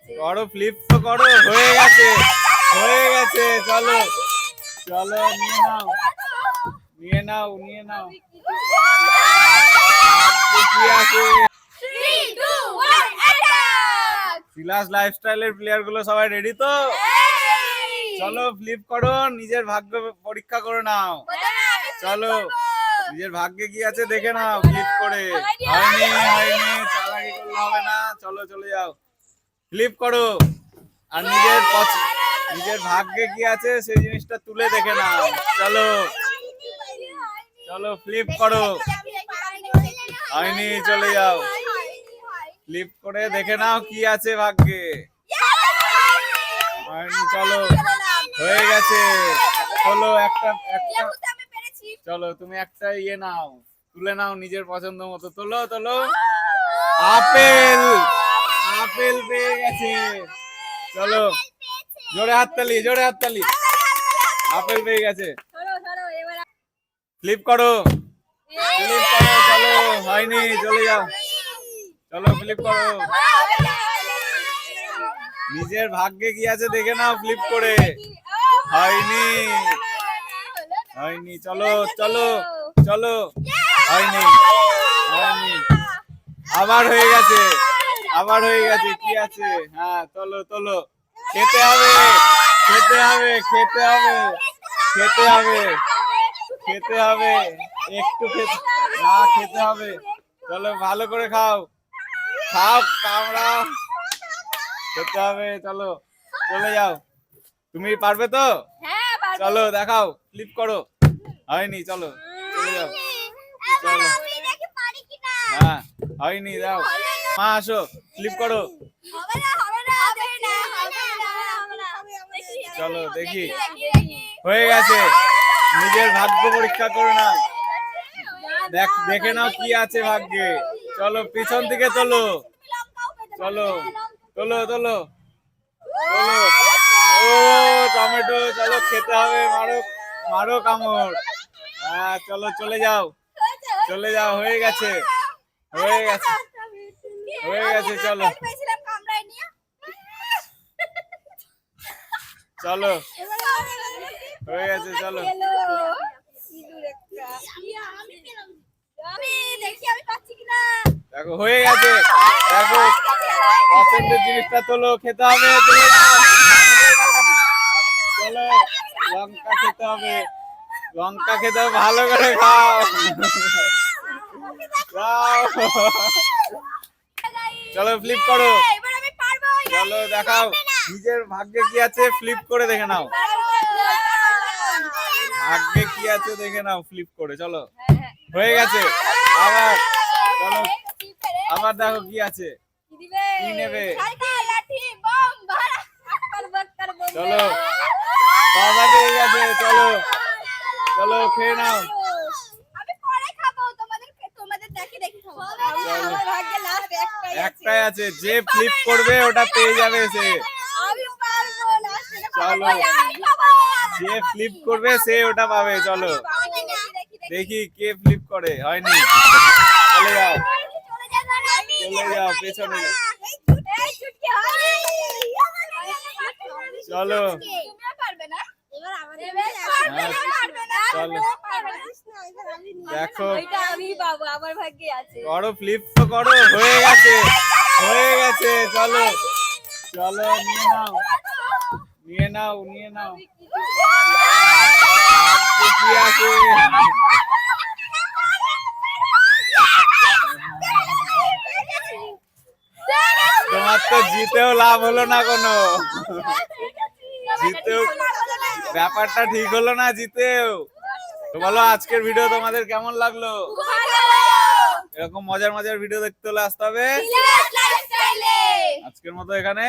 করো ফ্লিপ তো করো, হয়ে গেছে হয়ে গেছে। চলো চলো নিয়ে নাও নিয়ে নাও নিয়ে নাও। কি আছে? সিলাস লাইফস্টাইলের প্লেয়ার গুলো সবাই রেডি তো? চলো ফ্লিপ করো, নিজের ভাগ্য পরীক্ষা করে নাও। চলো নিজের ভাগ্যে কি আছে দেখে নাও ফ্লিপ করে। হয়নি হয়নি, চালাকি করলে হবে না। চলো চলে যাও, ফ্লিপ করো আর নিজের ভাগ্যে কি আছে সেই জিনিসটা তুলে দেখে নাও। চলো চলো ফ্লিপ করো। হয়নি, চলে যাও, ফ্লিপ করে দেখে নাও কি আছে ভাগ্যে। হয়নি, চলো হয়ে গেছে। চলো একটা একটা চলো তুমি একটা ইয়ে নাও, তুলে নাও নিজের পছন্দ মতো। তোলো তোলো, আপেল আপেল পেয়ে গেছে। চলো জোরে হাততালি, জোরে হাততালি। আপেল পেয়ে গেছে, ফ্লিপ করো ফ্লিপ করো। চলো হয়নি, চলে যাও। চলো ফ্লিপ করো, নিজের ভাগ্যে কি আছে দেখে নাও ফ্লিপ করে। হয়নি হয়নি, চলো চলো চলো। হয়নি হয়নি, আবার হয়ে গেছে আবার হয়ে গেছে। কি আছে? হ্যাঁ তোলো তোলো, খেতে হবে খেতে হবে খেতে হবে খেতে হবে খেতে হবে, একটু খেতে হবে। চলো ভালো করে খাও খাও, কামড়াও, খেতে হবে। চলো চলে যাও, তুমি পারবে তো? চলো দেখাও, ফ্লিপ করো। হয়নি, চলো চলে যাও। চলো, হ্যাঁ হয়নি, দাও মা আসো, ফ্লিপ করো। চলো দেখি, হয়ে গেছে। নিজের ভাগ্য পরীক্ষা করে নাও, দেখে নাও কি আছে ভাগ্যে। চলো পিছন থেকে তোলো, চলো তোলো তোলো তোলো। ও টমেটো, চলো খেতে হবে, মারো মারো কামড়। হ্যাঁ চলো চলে যাও চলে যাও, হয়ে গেছে হয়ে গেছে হয়ে গেছে। চলো চলো হয়ে গেছে। চলো দেখো হয়ে গেছে, দেখো পছন্দের জিনিসটা তোলো, খেতে হবে। চলো লঙ্কা খেতে হবে, লঙ্কা খেতে হবে, ভালো করে খাও খাও। চলো ফ্লিপ করো, চলো দেখাও নিজের ভাগ্যে কি আছে, ফ্লিপ করে দেখে নাও। ভাগ্যে কি আছে দেখে নাও ফ্লিপ করে। চলো হয়ে গেছে, আবার চলো আবার দেখো কি আছে, কি নেবে। চলো খাওয়া পেয়ে গেছে, চলো চলো খেয়ে নাও। একটাই আছে, যে ফ্লিপ করবে ওটা পেয়ে যাবে সে। চলো যে ফ্লিপ করবে সে ওটা পাবে। চলো দেখি কে ফ্লিপ করে। হয়নি, চলে যাও চলে যাও, পেছনে যাও। চলো চলো দেখো, করো ফ্লিপ তো করো, হয়ে গেছে হয়ে গেছে। চলো চলো নিয়ে নাও নিয়ে নাও নিয়ে নাও, কি আছে। তোমার তো জিতেও লাভ হলো না কোনো, জিতেও ব্যাপারটা ঠিক হলো না, জিতেও। তো বলো আজকের ভিডিও তোমাদের কেমন লাগলো? এরকম মজার মজার ভিডিও দেখতে হলে আসতে হবে আজকের মতো এখানে।